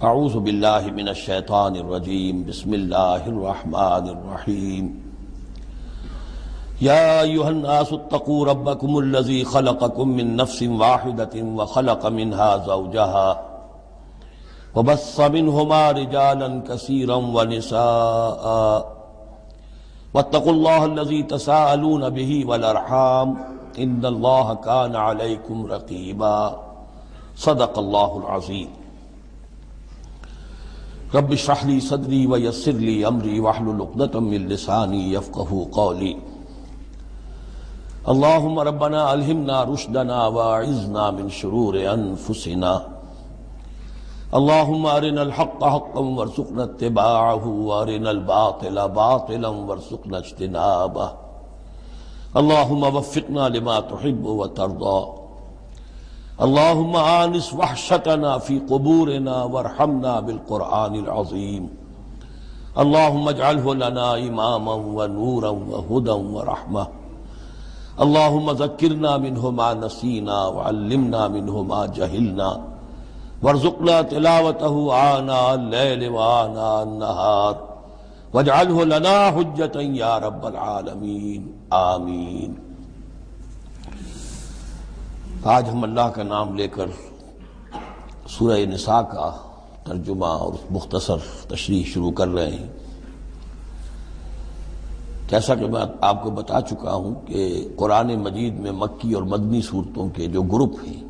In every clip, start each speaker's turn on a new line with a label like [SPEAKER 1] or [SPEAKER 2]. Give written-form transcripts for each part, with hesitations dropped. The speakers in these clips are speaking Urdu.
[SPEAKER 1] اعوذ باللہ من الشیطان الرجیم بسم اللہ الرحمن الرحیم یا ایھا الناس اتقوا ربکم الذی خلقکم من نفس واحدۃ وخلق منها زوجها وبث منہما رجالا کثیرا ونساء واتقوا اللہ الذی تساءلون به والارحام ان اللہ کان علیکم رقیبا صدق اللہ العظیم۔ رب اشرح لي صدري ويسر لي امري واحلل عقدة من لساني يفقهوا قولي۔ اللهم ربنا الهمنا رشدنا واعذنا من شرور انفسنا۔ اللهم ارنا الحق حقا وارزقنا اتباعه وارنا الباطل باطلا وارزقنا اجتنابه۔ اللهم وفقنا لما تحب وترضى۔ اللهم آنس وحشتنا في قبورنا وارحمنا بالقرآن العظيم۔ اللهم اجعله لنا إماما ونورا وهدى ورحمة۔ اللهم ذكرنا منه ما نسينا وعلمنا منه ما جهلنا وارزقنا تلاوته آناء الليل وآناء النهار واجعله لنا حجة يا رب العالمين آمين۔ آج ہم اللہ کا نام لے کر سورہ نساء کا ترجمہ اور مختصر تشریح شروع کر رہے ہیں۔ جیسا کہ میں آپ کو بتا چکا ہوں کہ قرآن مجید میں مکی اور مدنی صورتوں کے جو گروپ ہیں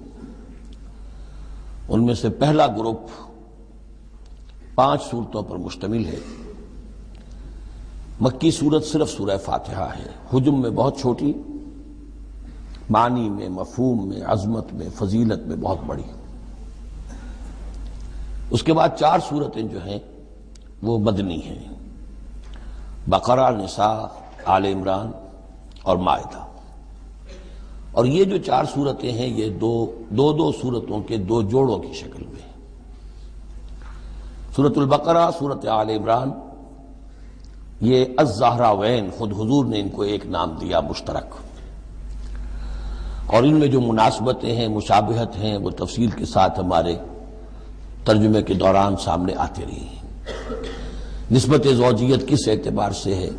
[SPEAKER 1] ان میں سے پہلا گروپ 5 صورتوں پر مشتمل ہے۔ مکی صورت صرف سورہ فاتحہ ہے، حجم میں بہت چھوٹی، معنی میں، مفہوم میں، عظمت میں، فضیلت میں بہت بڑی۔ اس کے بعد 4 صورتیں جو ہیں وہ مدنی ہیں، بقرہ، نساء، آل عمران اور مائدہ۔ اور یہ جو 4 صورتیں ہیں یہ دو صورتوں کے 2 جوڑوں کی شکل میں۔ سورۃ البقرہ، سورۃ آل عمران، یہ الزہراوین، خود حضور نے ان کو ایک نام دیا مشترک، اور ان میں جو مناسبتیں ہیں، مشابہت ہیں، وہ تفصیل کے ساتھ ہمارے ترجمے کے دوران سامنے آتے رہی ہیں۔ نسبت زوجیت کس اعتبار سے ہے،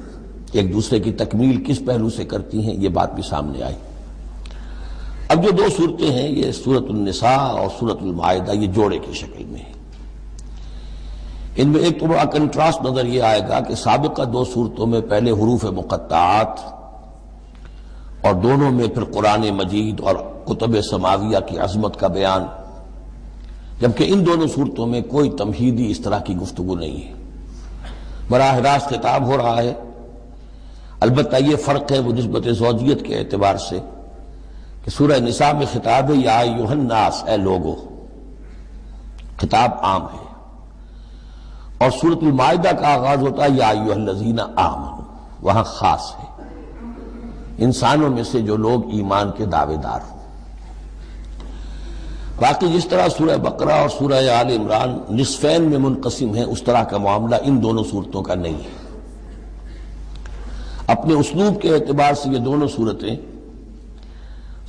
[SPEAKER 1] ایک دوسرے کی تکمیل کس پہلو سے کرتی ہیں، یہ بات بھی سامنے آئی۔ اب جو 2 صورتیں ہیں یہ سورۃ النساء اور سورۃ المائدہ، یہ جوڑے کی شکل میں ہیں۔ ان میں ایک تو بڑا کنٹراسٹ نظر یہ آئے گا کہ سابقہ 2 صورتوں میں پہلے حروف مقطعات اور دونوں میں پھر قرآن مجید اور کتب سماویہ کی عظمت کا بیان، جبکہ ان دونوں صورتوں میں کوئی تمہیدی اس طرح کی گفتگو نہیں ہے، براہ راست خطاب ہو رہا ہے۔ البتہ یہ فرق ہے وہ نسبت زوجیت کے اعتبار سے کہ سورہ نساء میں خطاب ہے یا ایھا الناس، اے لوگو، خطاب عام ہے، اور سورۃ المائدہ کا آغاز ہوتا ہے یا ایھا الذین آمنوا، وہاں خاص ہے، انسانوں میں سے جو لوگ ایمان کے دعوے دار ہوں۔ باقی جس طرح سورہ بقرہ اور سورہ آل عمران نصفین میں منقسم ہیں، اس طرح کا معاملہ ان دونوں صورتوں کا نہیں ہے۔ اپنے اسلوب کے اعتبار سے یہ دونوں صورتیں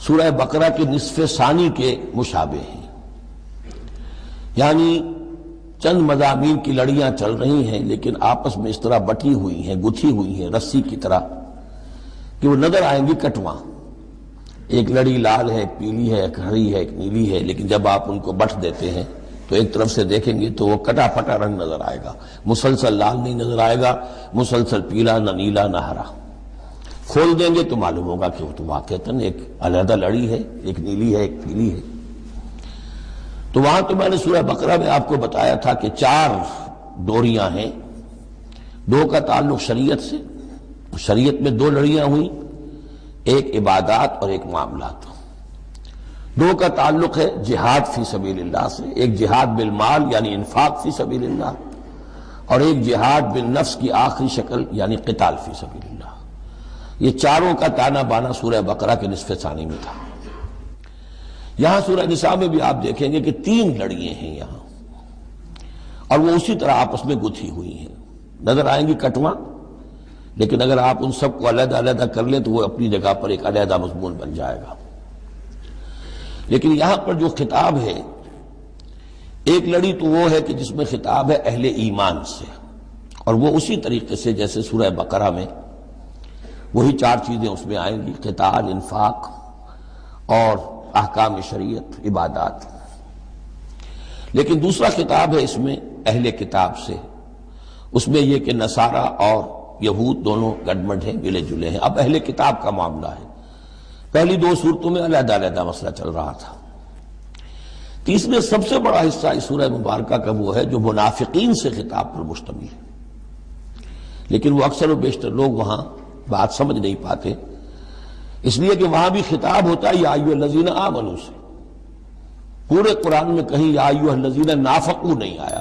[SPEAKER 1] سورہ بقرہ کے نصف ثانی کے مشابہ ہیں، یعنی چند مضامین کی لڑیاں چل رہی ہیں لیکن آپس میں اس طرح بٹی ہوئی ہیں، گتھی ہوئی ہیں رسی کی طرح کہ وہ نظر آئیں گی کٹواں، ایک لڑی لال ہے، ایک پیلی ہے، ایک ہری ہے، ایک نیلی ہے، لیکن جب آپ ان کو بٹ دیتے ہیں تو ایک طرف سے دیکھیں گے تو وہ کٹا پھٹا رنگ نظر آئے گا، مسلسل لال نہیں نظر آئے گا، مسلسل پیلا، نہ نیلا نہ ہرا۔ کھول دیں گے تو معلوم ہوگا کہ وہ تو واقعتاً ایک علیحدہ لڑی ہے، ایک نیلی ہے، ایک پیلی ہے۔ تو وہاں تو میں نے سورہ بقرہ میں آپ کو بتایا تھا کہ 4 ڈوریاں ہیں، 2 کا تعلق شریعت سے، شریعت میں 2 لڑیاں ہوئیں، ایک عبادات اور ایک معاملات۔ 2 کا تعلق ہے جہاد فی سبیل اللہ سے، ایک جہاد بالمال یعنی انفاق فی سبیل اللہ، اور ایک جہاد بالنفس کی آخری شکل یعنی قتال فی سبیل اللہ۔ یہ 4 کا تانا بانا سورہ بقرہ کے نصف ثانی میں تھا۔ یہاں سورہ نساء میں بھی آپ دیکھیں گے کہ 3 لڑیاں ہیں یہاں، اور وہ اسی طرح آپس میں گتھی ہوئی ہیں، نظر آئیں گی کٹواں، لیکن اگر آپ ان سب کو علیحدہ علیحدہ کر لیں تو وہ اپنی جگہ پر ایک علیحدہ مضمون بن جائے گا۔ لیکن یہاں پر جو خطاب ہے ایک لڑی تو وہ ہے کہ جس میں خطاب ہے اہل ایمان سے، اور وہ اسی طریقے سے جیسے سورہ بقرہ میں وہی 4 چیزیں اس میں آئیں گی، قتال، انفاق اور احکام شریعت، عبادات۔ لیکن دوسرا خطاب ہے اس میں اہل کتاب سے، اس میں یہ کہ نصارہ اور یہود دونوں گڈمڈ ہیں، ملے جلے ہیں۔ اب اہل کتاب کا معاملہ ہے، پہلی 2 صورتوں میں علیحدہ علیحدہ مسئلہ چل رہا تھا۔ تیسرے سب سے بڑا حصہ اس سورہ مبارکہ کا وہ ہے جو منافقین سے خطاب پر مشتمل ہے، لیکن وہ اکثر و بیشتر لوگ وہاں بات سمجھ نہیں پاتے، اس لیے کہ وہاں بھی خطاب ہوتا ہے یا ایھا الذین آمنوا سے۔ پورے قرآن میں کہیں یا ایھا الذین نافقوا نہیں آیا،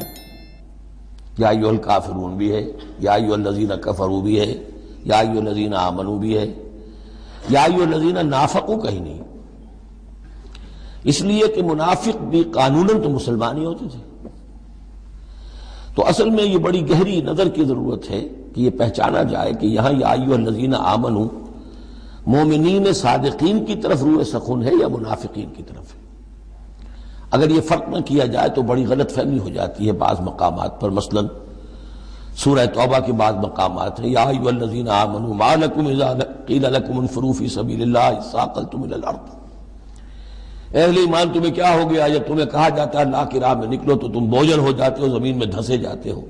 [SPEAKER 1] یا ایھا الکافرون بھی ہے، یا ایھا الذین کفروا بھی ہے، یا ایھا الذین آمنوا بھی ہے، یا ایھا الذین نافقوا کہیں نہیں، اس لیے کہ منافق بھی قانوناً تو مسلمان ہی ہوتے تھے۔ تو اصل میں یہ بڑی گہری نظر کی ضرورت ہے کہ یہ پہچانا جائے کہ یہاں یا ایھا الذین آمنوا مومنین صادقین کی طرف روح سخن ہے یا منافقین کی طرف ہے۔ اگر یہ فرق نہ کیا جائے تو بڑی غلط فہمی ہو جاتی ہے بعض مقامات پر، مثلا سورہ توبہ کے بعض مقامات ہیں، یا ایھا الذین آمنوا ما لکم اذا قیل لکم انفروا فی سبیل اللہ اثاقلتم الی الارض، اے اہل ایمان تمہیں کیا ہو گیا جب تمہیں کہا جاتا ہے اللہ کی راہ میں نکلو تو تم بوجھل ہو جاتے ہو، زمین میں دھسے جاتے ہو۔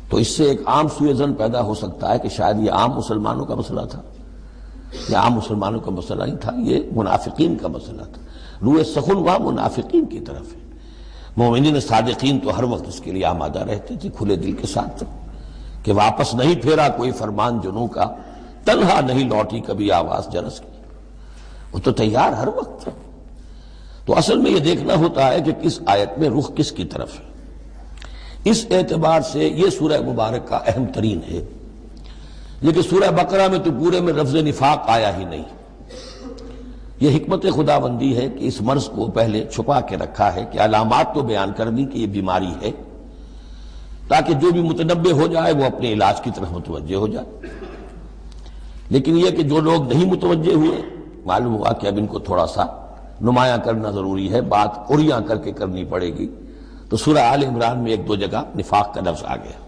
[SPEAKER 1] تو اس سے ایک عام سوء ظن پیدا ہو سکتا ہے کہ شاید یہ عام مسلمانوں کا مسئلہ تھا، یہ عام مسلمانوں کا مسئلہ نہیں تھا، یہ منافقین کا مسئلہ تھا۔ روح سخن وہاں منافقین کی طرف ہے، مومنین صادقین تو ہر وقت اس کے لیے آمادہ رہتے تھے کھلے دل کے ساتھ کہ واپس نہیں پھیرا کوئی فرمان جنوں کا، تنہا نہیں لوٹی کبھی آواز جرس کی، وہ تو تیار ہر وقت ہے۔ تو اصل میں یہ دیکھنا ہوتا ہے کہ کس آیت میں رخ کس کی طرف ہے۔ اس اعتبار سے یہ سورہ مبارک کا اہم ترین ہے، لیکن سورہ بقرہ میں تو پورے میں لفظ نفاق آیا ہی نہیں۔ یہ حکمت خداوندی ہے کہ اس مرض کو پہلے چھپا کے رکھا ہے، کہ علامات تو بیان کر دی کہ یہ بیماری ہے، تاکہ جو بھی متنبع ہو جائے وہ اپنے علاج کی طرف متوجہ ہو جائے۔ لیکن یہ کہ جو لوگ نہیں متوجہ ہوئے، معلوم ہوا کہ اب ان کو تھوڑا سا نمایاں کرنا ضروری ہے، بات عریاں کر کے کرنی پڑے گی۔ تو سورہ آل عمران میں 1-2 جگہ نفاق کا لفظ آ گیا،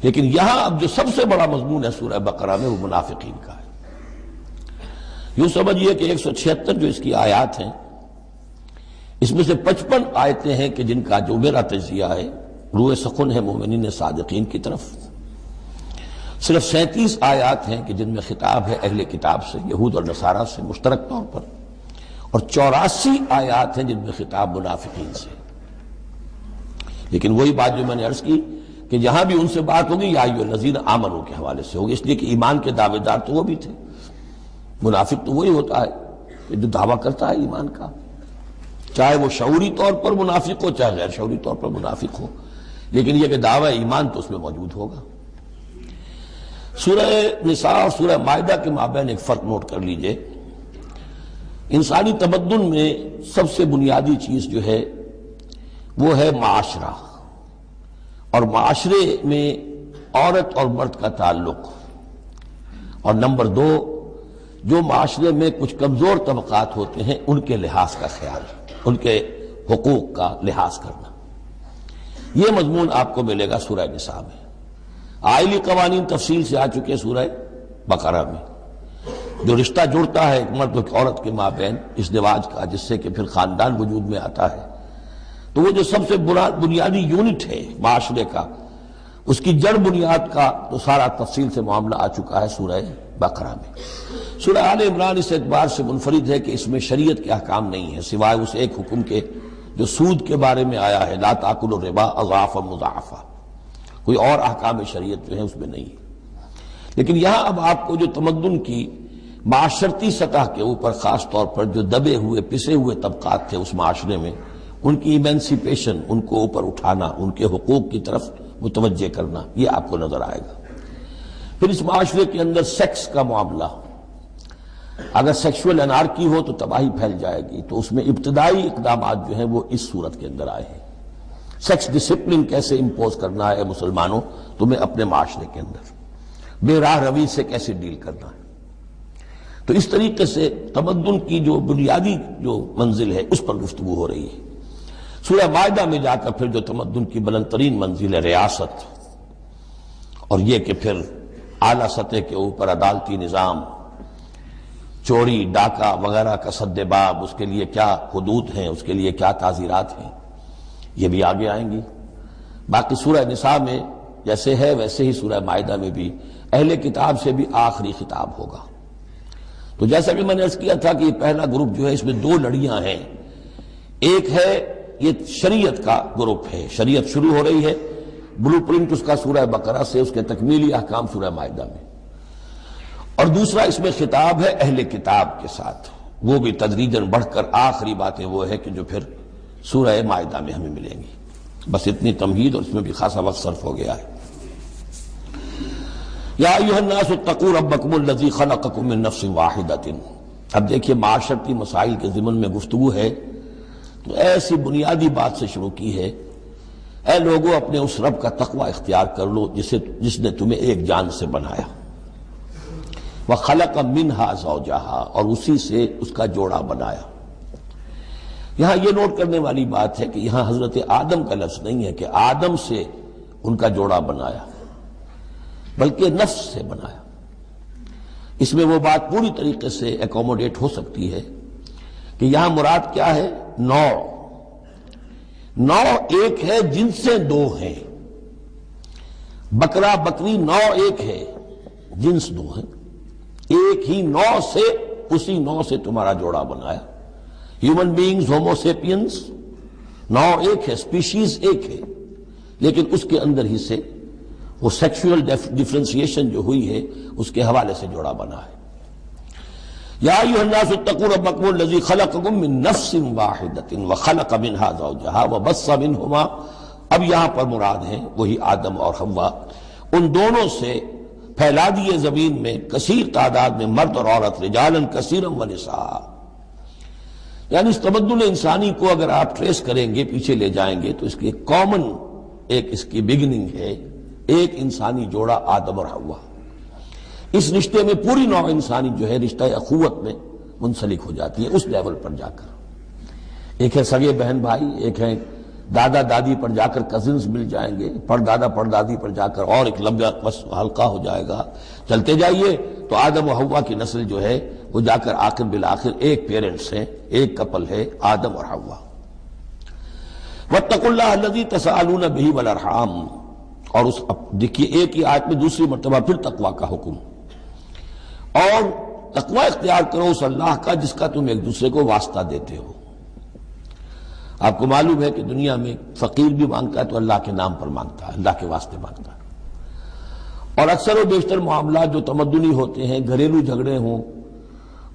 [SPEAKER 1] لیکن یہاں اب جو سب سے بڑا مضمون ہے سورہ بقرہ میں وہ منافقین کا ہے۔ یوں سمجھیے کہ 176 جو اس کی آیات ہیں، اس میں سے 55 آیتیں ہیں کہ جن کا جو میرا تجزیہ ہے روح سخن ہے مومنین صادقین کی طرف، صرف 37 آیات ہیں کہ جن میں خطاب ہے اہل کتاب سے، یہود اور نصارہ سے مشترک طور پر، اور 84 آیات ہیں جن میں خطاب منافقین سے۔ لیکن وہی بات جو میں نے عرض کی کہ جہاں بھی ان سے بات ہوگی یا ایھا الذین آمنوا کے حوالے سے ہوگی، اس لیے کہ ایمان کے دعوے دار تو وہ بھی تھے، منافق تو وہی ہوتا ہے کہ جو دعویٰ کرتا ہے ایمان کا، چاہے وہ شعوری طور پر منافق ہو چاہے غیر شعوری طور پر منافق ہو، لیکن یہ کہ دعویٰ ایمان تو اس میں موجود ہوگا۔ سورہ نساء اور سورہ مائدہ کے مابین ایک فرق نوٹ کر لیجئے۔ انسانی تمدن میں سب سے بنیادی چیز جو ہے وہ ہے معاشرہ، اور معاشرے میں عورت اور مرد کا تعلق، اور نمبر 2 جو معاشرے میں کچھ کمزور طبقات ہوتے ہیں ان کے لحاظ کا خیال، ان کے حقوق کا لحاظ کرنا، یہ مضمون آپ کو ملے گا سورہ نساء میں۔ آئلی قوانین تفصیل سے آ چکے سورہ بقرہ میں، جو رشتہ جڑتا ہے ایک مرد اور عورت کے مابین ازدواج کا، جس سے کہ پھر خاندان وجود میں آتا ہے، تو وہ جو سب سے بنیادی یونٹ ہے معاشرے کا، اس کی جڑ بنیاد کا تو سارا تفصیل سے معاملہ آ چکا ہے سورہ بقرہ میں۔ سورہ آل عمران اس اعتبار سے منفرد ہے کہ اس میں شریعت کے احکام نہیں ہے، سوائے اس ایک حکم کے جو سود کے بارے میں آیا ہے، لا تاکلوا الربا اضعافا مضاعفا، کوئی اور احکام شریعت جو ہے اس میں نہیں ہے۔ لیکن یہاں اب آپ کو جو تمدن کی معاشرتی سطح کے اوپر خاص طور پر جو دبے ہوئے پسے ہوئے طبقات تھے اس معاشرے میں، ان کی ایمنسیپیشن، ان کو اوپر اٹھانا، ان کے حقوق کی طرف متوجہ کرنا، یہ آپ کو نظر آئے گا۔ پھر اس معاشرے کے اندر سیکس کا معاملہ، اگر سیکشول انارکی ہو تو تباہی پھیل جائے گی، تو اس میں ابتدائی اقدامات جو ہیں وہ اس صورت کے اندر آئے ہیں۔ سیکس ڈسپلن کیسے امپوز کرنا ہے مسلمانوں تمہیں اپنے معاشرے کے اندر، بے راہ روی سے کیسے ڈیل کرنا ہے۔ تو اس طریقے سے تمدن کی جو بنیادی جو منزل ہے اس پر گفتگو ہو رہی ہے۔ سورہ مائدہ میں جا کر پھر جو تمدن کی بلند ترین منزل ہے ریاست، اور یہ کہ پھر اعلیٰ سطح کے اوپر عدالتی نظام، چوری ڈاکہ وغیرہ کا سد باب، اس کے لیے کیا حدود ہیں، اس کے لیے کیا تعزیرات ہیں، یہ بھی آگے آئیں گی۔ باقی سورہ نساء میں جیسے ہے ویسے ہی سورہ مائدہ میں بھی اہل کتاب سے بھی آخری خطاب ہوگا۔ تو جیسا کہ میں نے عرض کیا تھا کہ یہ پہلا گروپ جو ہے اس میں دو لڑیاں ہیں، ایک ہے یہ شریعت کا گروپ ہے، شریعت شروع ہو رہی ہے، بلو پرنٹ اس کا سورہ بقرہ سے، اس کے تکمیلی احکام سورہ مائدہ میں، اور دوسرا اس میں خطاب ہے اہل کتاب کے ساتھ، وہ بھی تدریجاً بڑھ کر آخری باتیں وہ ہے کہ جو پھر سورہ مائدہ میں ہمیں ملیں گی۔ بس اتنی تمہید، اور اس میں بھی خاصا وقت صرف ہو گیا ہے۔ یا ایھا الناس اتقوا ربکم الذی خلقکم من نفس واحدۃ۔ اب دیکھیے معاشرتی مسائل کے ضمن میں گفتگو ہے تو ایسی بنیادی بات سے شروع کی ہے، اے لوگوں اپنے اس رب کا تقوی اختیار کر لو جس نے تمہیں ایک جان سے بنایا، وَخَلَقَ مِنْهَا زَوْجَهَا، اور اسی سے اس کا جوڑا بنایا۔ یہاں یہ نوٹ کرنے والی بات ہے کہ یہاں حضرت آدم کا لفظ نہیں ہے کہ آدم سے ان کا جوڑا بنایا، بلکہ نفس سے بنایا۔ اس میں وہ بات پوری طریقے سے ایکوموڈیٹ ہو سکتی ہے کہ یہاں مراد کیا ہے؟ نوع ایک ہے، جنسیں دو ہیں۔ بکرا بکری نوع ایک ہے، جنس دو ہیں، ایک ہی نوع سے، اسی نوع سے تمہارا جوڑا بنایا۔ ہیومن بینگز، ہومو سیپینز، نوع ایک ہے، سپیشیز ایک ہے، لیکن اس کے اندر ہی سے وہ سیکشول ڈیفرنسیشن جو ہوئی ہے اس کے حوالے سے جوڑا بنا ہے۔ یا ایھا الناس اتقوا ربکم الذی خلقکم من نفس واحدۃ وخلق منها زوجها وبث منہما، اب یہاں پر مراد ہیں وہی آدم اور حوا، ان دونوں سے پھیلا دیے زمین میں کثیر تعداد میں مرد اور عورت، رجالا کثیرا ونساء۔ یعنی اس تمدن انسانی کو اگر آپ ٹریس کریں گے، پیچھے لے جائیں گے، تو اس کی کامن ایک اس کی بگننگ ہے، ایک انسانی جوڑا آدم اور حوا۔ اس رشتے میں پوری نوع انسانی جو ہے رشتہ اخوت میں منسلک ہو جاتی ہے، اس لیول پر جا کر۔ ایک ہے سگے بہن بھائی، ایک ہے دادا دادی پر جا کر کزنز مل جائیں گے، پردادا پردادی پر جا کر اور ایک لمبا حلقہ ہو جائے گا، چلتے جائیے تو آدم و حوا کی نسل جو ہے وہ جا کر آخر بالآخر ایک پیرنٹس ہے، ایک کپل ہے، آدم اور حوا۔ واتقوا اللہ الذی تساءلون بہ والارحام، اور اس دیکھیے ایک ہی آیت میں دوسری مرتبہ پھر تقوی کا حکم، اور تقوی اختیار کرو اس اللہ کا جس کا تم ایک دوسرے کو واسطہ دیتے ہو۔ آپ کو معلوم ہے کہ دنیا میں فقیر بھی مانگتا ہے تو اللہ کے نام پر مانگتا ہے، اللہ کے واسطے مانگتا ہے، اور اکثر و بیشتر معاملات جو تمدنی ہوتے ہیں، گھریلو جھگڑے ہوں،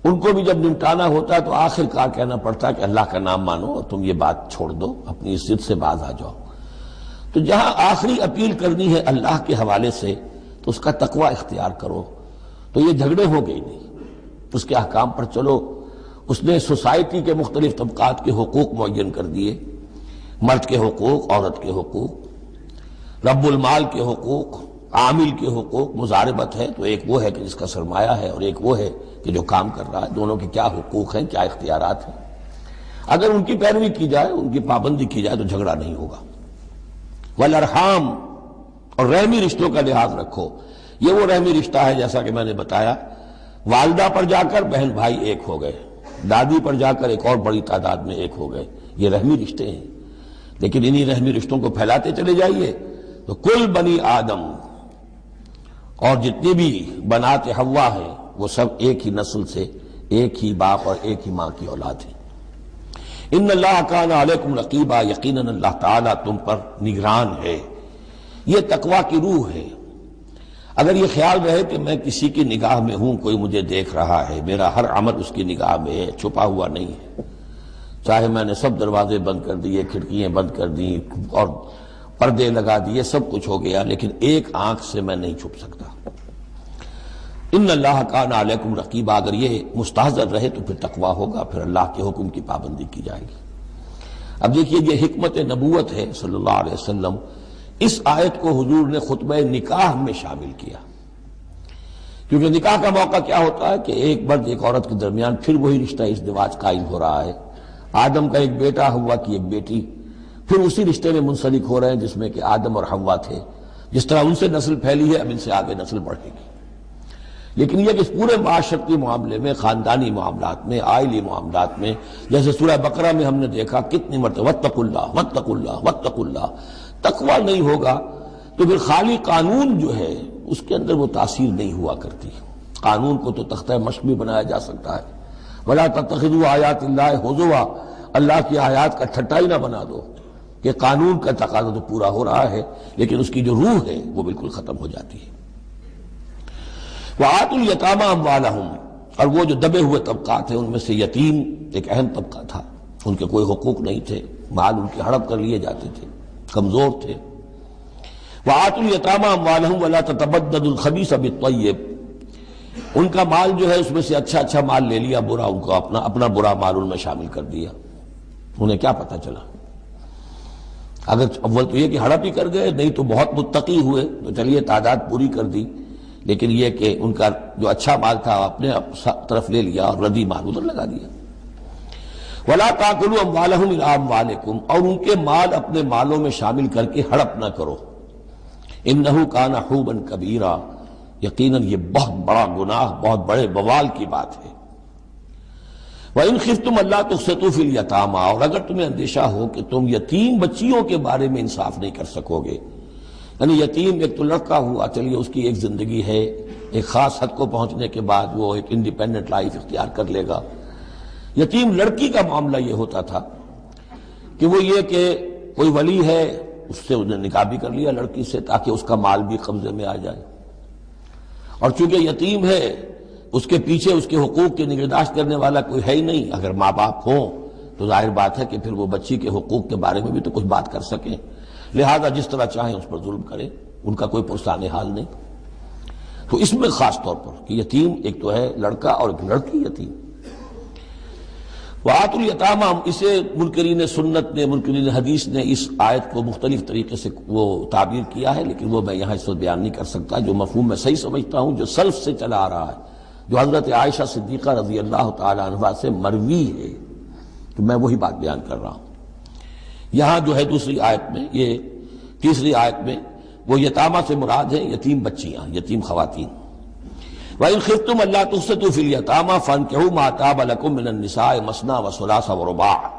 [SPEAKER 1] ان کو بھی جب نمٹانا ہوتا ہے تو آخر کار کہنا پڑتا ہے کہ اللہ کا نام مانو اور تم یہ بات چھوڑ دو، اپنی عزت سے باز آ جاؤ۔ تو جہاں آخری اپیل کرنی ہے اللہ کے حوالے سے تو اس کا تقوی اختیار کرو، تو یہ جھگڑے ہو گئے نہیں، اس کے احکام پر چلو۔ اس نے سوسائٹی کے مختلف طبقات کے حقوق معین کر دیے، مرد کے حقوق، عورت کے حقوق، رب المال کے حقوق، عامل کے حقوق، مضاربت ہے تو ایک وہ ہے کہ جس کا سرمایہ ہے اور ایک وہ ہے کہ جو کام کر رہا ہے، دونوں کے کیا حقوق ہیں، کیا اختیارات ہیں۔ اگر ان کی پیروی کی جائے، ان کی پابندی کی جائے تو جھگڑا نہیں ہوگا۔ والارحام، اور رحمی رشتوں کا لحاظ رکھو۔ یہ وہ رحمی رشتہ ہے جیسا کہ میں نے بتایا، والدہ پر جا کر بہن بھائی ایک ہو گئے، دادی پر جا کر ایک اور بڑی تعداد میں ایک ہو گئے، یہ رحمی رشتے ہیں۔ لیکن انہی رحمی رشتوں کو پھیلاتے چلے جائیے تو کل بنی آدم، اور جتنی بھی بنات حوا ہیں وہ سب ایک ہی نسل سے، ایک ہی باپ اور ایک ہی ماں کی اولاد ہیں۔ ان اللہ کان علیکم رقیبا، یقیناً اللہ تعالیٰ تم پر نگران ہے۔ یہ تقویٰ کی روح ہے۔ اگر یہ خیال رہے کہ میں کسی کی نگاہ میں ہوں، کوئی مجھے دیکھ رہا ہے، میرا ہر عمل اس کی نگاہ میں ہے، چھپا ہوا نہیں ہے، چاہے میں نے سب دروازے بند کر دیے، کھڑکیاں بند کر دی اور پردے لگا دیے، سب کچھ ہو گیا، لیکن ایک آنکھ سے میں نہیں چھپ سکتا۔ ان اللہ کان علیکم رقیبا، اگر یہ مستحضر رہے تو پھر تقویٰ ہوگا، پھر اللہ کے حکم کی پابندی کی جائے گی۔ اب دیکھیے یہ حکمت نبوت ہے صلی اللہ علیہ وسلم، اس آیت کو حضور نے خطبہ نکاح میں شامل کیا، کیونکہ نکاح کا موقع کیا ہوتا ہے کہ ایک مرد ایک عورت کے درمیان پھر وہی رشتہ ازدواج قائم ہو رہا ہے۔ آدم کا ایک بیٹا، حوا کی ایک بیٹی، پھر اسی رشتے میں منسلک ہو رہے ہیں جس میں کہ آدم اور حوا تھے. جس طرح ان سے نسل پھیلی ہے اب ان سے آگے نسل بڑھے گی. لیکن یہ کہ اس پورے معاشرتی معاملے میں، خاندانی معاملات میں، عائلی معاملات میں، جیسے سورہ بقرہ میں ہم نے دیکھا کتنی مرتبہ واتقوا اللہ واتقوا اللہ واتقوا اللہ، تقویٰ نہیں ہوگا تو پھر خالی قانون جو ہے اس کے اندر وہ تاثیر نہیں ہوا کرتی. قانون کو تو تختہ مشق بھی بنایا جا سکتا ہے. وَلَا تَتَّخِذُوا آیَاتِ اللَّهِ هُزُوًا، اللہ کی آیات کا ٹھٹا ہی نہ بنا دو کہ قانون کا تقاضا تو پورا ہو رہا ہے لیکن اس کی جو روح ہے وہ بالکل ختم ہو جاتی ہے. وَآتُوا الْيَتَامَىٰ أَمْوَالَهُمْ، اور وہ جو دبے ہوئے طبقات ہیں ان میں سے یتیم ایک اہم طبقہ تھا. ان کے کوئی حقوق نہیں تھے، مال ان کے ہڑپ کر لیے جاتے تھے، کمزور تھے. وَآتُوا الْيَتَامَىٰ أَمْوَالَهُمْ وَلَا تَتَبَدَّلُوا الْخَبِيثَ بِالطَّيِّبِ، ان کا مال جو ہے اس میں سے اچھا اچھا مال لے لیا، برا ان کو اپنا برا مال ان میں شامل کر دیا. انہیں کیا پتہ چلا؟ اگر اول تو یہ کہ ہڑپ ہی کر گئے، نہیں تو بہت متقی ہوئے تو چلیے تعداد پوری کر دی، لیکن یہ کہ ان کا جو اچھا مال تھا اپنے طرف لے لیا اور ردی مال ادھر لگا دیا. وَلَا تَأْكُلُوا أَمْوَالَهُمْ إِلَىٰ أَمْوَالِكُمْ، اور ان کے مال اپنے مالوں میں شامل کر کے ہڑپ نہ کرو. إِنَّهُ كَانَ حُوبًا كَبِيرًا، یقیناً یہ بہت بڑا گناہ، بہت بڑے بوال کی بات ہے. وَإِنْ خِفْتُمْ أَلَّا تُقْسِطُوا فِي الْيَتَامَىٰ، اور اگر تمہیں اندیشہ ہو کہ تم یتیم بچیوں کے بارے میں انصاف نہیں کر سکو گے، یعنی یتیم ایک تو لڑکا ہوا، چلیے اس کی ایک زندگی ہے، ایک خاص حد کو پہنچنے کے بعد وہ ایک انڈیپینڈنٹ لائف اختیار کر لے گا. یتیم لڑکی کا معاملہ یہ ہوتا تھا کہ وہ یہ کہ کوئی ولی ہے، اس سے انہیں نکاح بھی کر لیا لڑکی سے تاکہ اس کا مال بھی قبضے میں آ جائے. اور چونکہ یتیم ہے اس کے پیچھے اس کے حقوق کی نگہداشت کرنے والا کوئی ہے ہی نہیں. اگر ماں باپ ہوں تو ظاہر بات ہے کہ پھر وہ بچی کے حقوق کے بارے میں بھی تو کچھ بات کر سکیں، لہذا جس طرح چاہیں اس پر ظلم کریں، ان کا کوئی پرسان حال نہیں. تو اس میں خاص طور پر کہ یتیم ایک تو ہے لڑکا اور ایک لڑکی یتیم. وَآتُوا الْيَتَامَىٰ، اسے منکرین سنت نے، منکرین حدیث نے اس آیت کو مختلف طریقے سے وہ تعبیر کیا ہے، لیکن وہ میں یہاں اس وقت بیان نہیں کر سکتا. جو مفہوم میں صحیح سمجھتا ہوں، جو سلف سے چلا آ رہا ہے، جو حضرت عائشہ صدیقہ رضی اللہ تعالی عنہا سے مروی ہے، تو میں وہی بات بیان کر رہا ہوں. یہاں جو ہے دوسری آیت میں، یہ تیسری آیت میں وہ یتامہ سے مراد ہے یتیم بچیاں، یتیم خواتین. وَإِنْ خِفْتُمْ أَلَّا تُقْسِطُوا فِي الْيَتَامَىٰ فَانكِحُوا مَا طَابَ لَكُم مِّنَ النِّسَاءِ مَثْنَىٰ وَثُلَاثَ وَرُبَاعَ،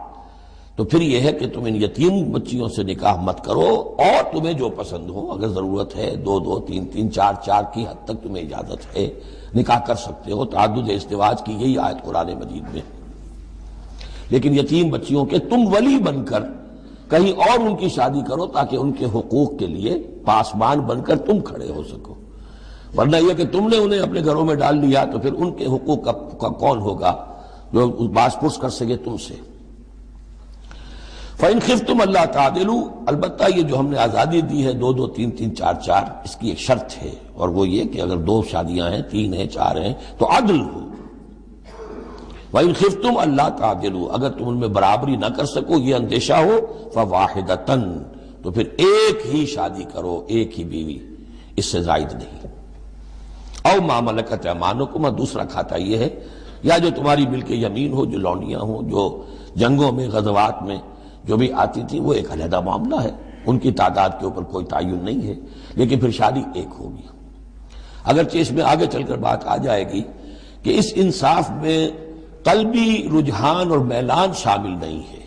[SPEAKER 1] تو پھر یہ ہے کہ تم ان یتیم بچیوں سے نکاح مت کرو، اور تمہیں جو پسند ہو، اگر ضرورت ہے دو دو تین تین چار چار کی حد تک تمہیں اجازت ہے، نکاح کر سکتے ہو. تعدد ازدواج کی یہی آیت قرآن مجید میں. لیکن یتیم بچیوں کے تم ولی بن کر کہیں اور ان کی شادی کرو تاکہ ان کے حقوق کے لیے پاسبان بن کر تم کھڑے ہو سکو، ورنہ یہ کہ تم نے انہیں اپنے گھروں میں ڈال لیا تو پھر ان کے حقوق کا کون ہوگا جو باز پرس کر سکے تم سے. فَإِنْ خِفْتُمْ أَلَّا تَعْدِلُوا، البتہ یہ جو ہم نے آزادی دی ہے دو دو تین تین چار چار، اس کی ایک شرط ہے، اور وہ یہ کہ اگر دو شادیاں ہیں، تین ہیں، چار ہیں، تو عدل ہو. وَإِنْ خِفْتُمْ أَلَّا تَعْدِلُوا، اگر تم ان میں برابری نہ کر سکو، یہ اندیشہ ہو، فَوَاحِدَةً، تو پھر ایک ہی شادی کرو، ایک ہی بیوی، اس سے زائد نہیں. او ما ملکت ایمانکم، دوسرا کھاتا یہ ہے، یا جو تمہاری ملک یمین ہو، جو لونڈیاں ہوں، جو جنگوں میں غزوات میں جو بھی آتی تھی، وہ ایک علیحدہ معاملہ ہے، ان کی تعداد کے اوپر کوئی تعین نہیں ہے، لیکن پھر شادی ایک ہوگی. اگرچہ اس میں آگے چل کر بات آ جائے گی کہ اس انصاف میں قلبی رجحان اور میلان شامل نہیں ہے.